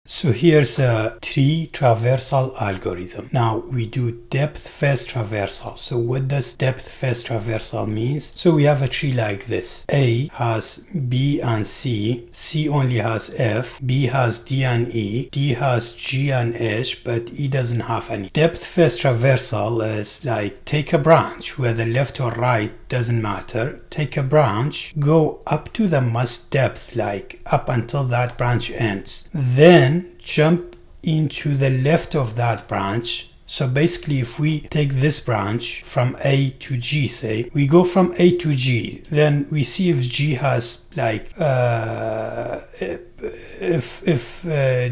So here's a tree traversal algorithm. Now we do depth first traversal. So what does depth first traversal means? So we have a tree like this. A has B and C. C only has F. B has D and E. D has G and H, but E doesn't have any. Depth first traversal is like take a branch, whether left or right doesn't matter. Take a branch, go up to the most depth, like up until that branch ends. Then jump into the left of that branch. So basically, if we take this branch from A to G, say, we go from A to G, then we see if G has like, if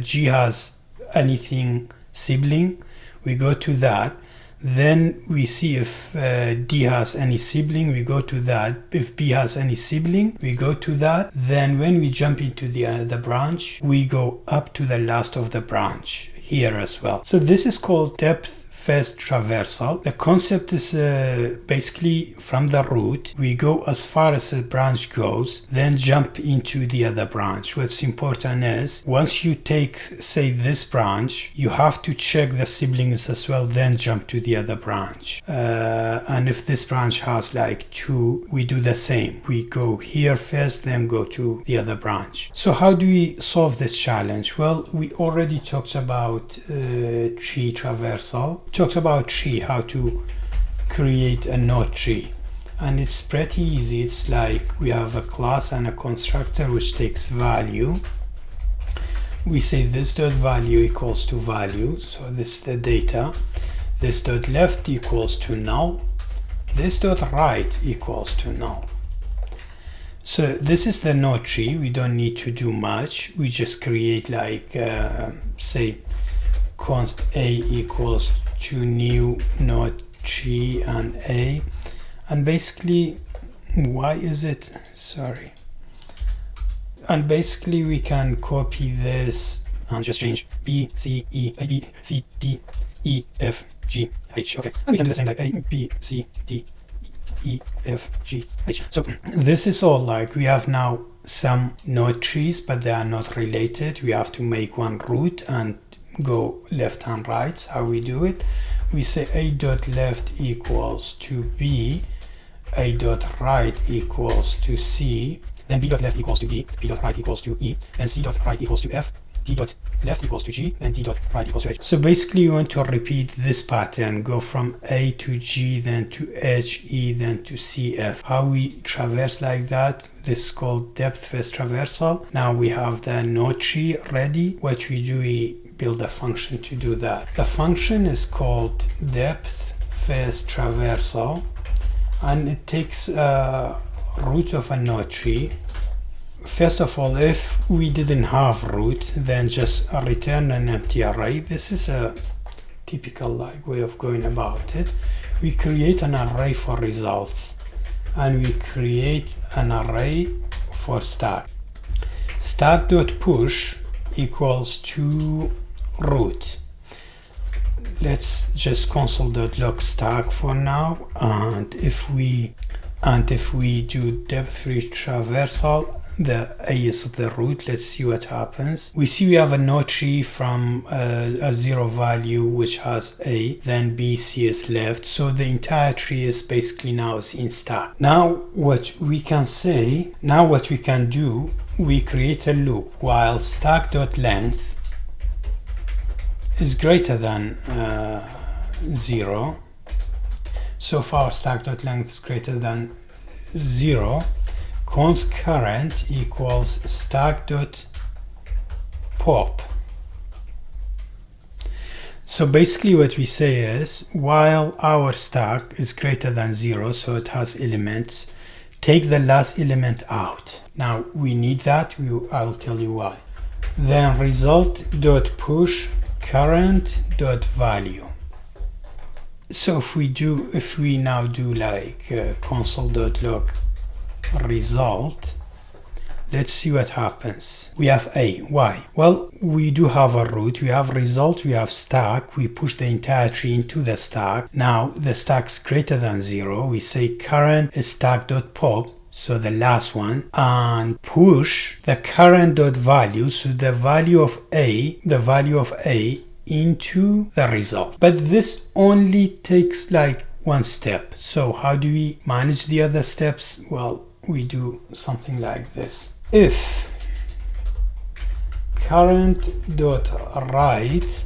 G has anything sibling, we go to that. Then we see if D has any sibling, we go to that. If B has any sibling, we go to that. Then when we jump into the branch, we go up to the last of the branch here as well. So this is called depth first traversal. The concept is basically from the root, we go as far as the branch goes, then jump into the other branch. What's important is once you take, say, this branch, you have to check the siblings as well, then jump to the other branch. And if this branch has like 2, we do the same. We go here first, then go to the other branch. So how do we solve this challenge? Well, we already talked about tree traversal. Talked about tree, how to create a node tree, and it's pretty easy. It's like we have a class and a constructor which takes value. We say this dot value equals to value, so this is the data. This dot left equals to null. This dot right equals to null. So this is the node tree. We don't need to do much. We just create like say const a equals to new node tree and A, and basically why is it sorry and basically we can copy this and just change B C E A B C D E F G H. Okay, and we can do the same like A B C D E F G H. So this is all like we have now some node trees, but they are not related. We have to make one root and go left and right. How we do it? We say a dot left equals to B, a dot right equals to C, then B dot left equals to D, B dot right equals to E, and C dot right equals to F, D dot left equals to G, and D dot right equals to H. So basically you want to repeat this pattern, go from A to G, then to H, E, then to C, F. How we traverse like that, this is called depth first traversal. Now we have the node tree ready. What we do, we build a function to do that. The function is called depth first traversal, and it takes a root of a node tree. First of all, if we didn't have root, then just return an empty array. This is a typical like way of going about it. We create an array for results, and we create an array for stack. Stack.push equals to root. Let's just console.log stack for now, and if we do depth first traversal, the A is the root. Let's see what happens. We see we have a node tree from a 0 value which has A, then B, C is left, so the entire tree is basically now is in stack. Now what we can do, we create a loop while stack.length is greater than 0. So far stack.length is greater than 0. Const current equals stack.pop. So basically what we say is while our stack is greater than 0, so it has elements, take the last element out. Now we need that. I'll tell you why. Then result.push current.value. So if we now do like console.log result, let's see what happens. We have A. Why? Well, we do have a root, we have result, we have stack, we push the entire tree into the stack. Now the stack is greater than 0. We say current is stack.pop, so the last one, and push the current dot value, so the value of A into the result. But this only takes like one step. So how do we manage the other steps? Well, we do something like this. If current dot write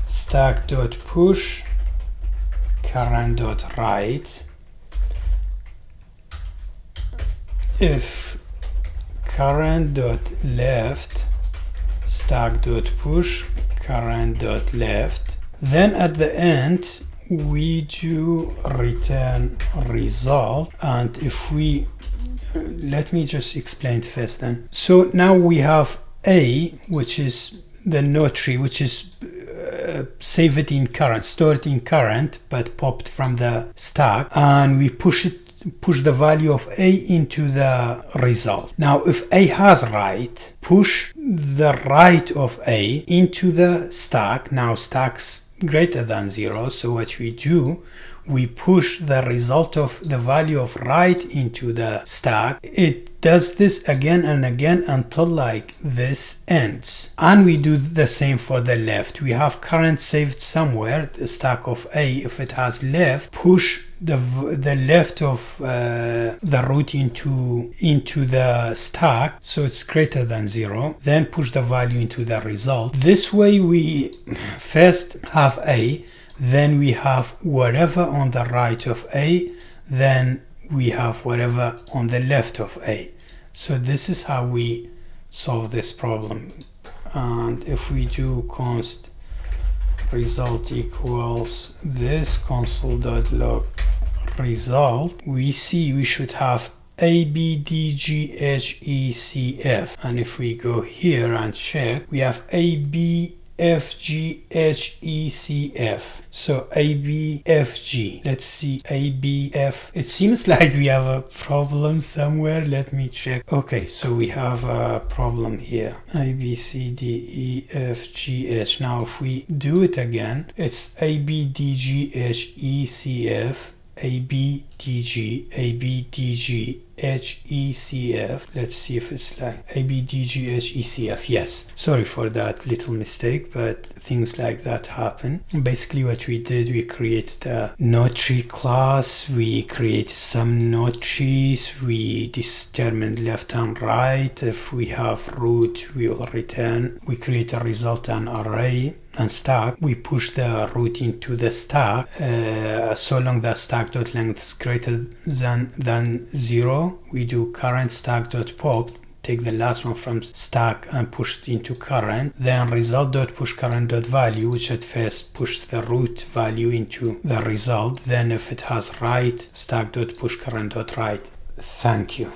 stack dot push current dot write, if current dot left stack dot push current dot left, then at the end we do return result. And if we let me just explain first then. So now we have A, which is the node tree, which is save it in current, store it in current, but popped from the stack, and we push the value of A into the result. Now if A has write, push the write of A into the stack. Now stack's greater than 0, so what we do, we push the result of the value of write into the stack. It does this again and again until like this ends. And we do the same for the left. We have current saved somewhere, the stack of A. If it has left, push the left of the root into the stack, so it's greater than 0, then push the value into the result. This way we first have A, then we have whatever on the right of A, then we have whatever on the left of A. So this is how we solve this problem. And if we do const result equals this console.log result, we see we should have A, B, D, G, H, E, C, F. And if we go here and check, we have A, B, F, G, H, E, C, F. So A, B, F, G. Let's see, A, B, F. It seems like we have a problem somewhere. Let me check. Okay, so we have a problem here. A, B, C, D, E, F, G, H. Now if we do it again, it's A, B, D, G, H, E, C, F. A, B, D, G, A, B, D, G, H, E, C, F. Let's see if it's like A, B, D, G, H, E, C, F. Yes. Sorry for that little mistake, but things like that happen. Basically what we did, we created a node tree class. We created some node trees. We determined left and right. If we have root, we will return. We create a result and array and stack. We push the root into the stack so long the stack dot length is greater than 0. We do current stack dot pop, take the last one from stack and push it into current, then result dot push current dot value, which at first pushes the root value into the result. Then if it has write, stack dot push current dot write. Thank you.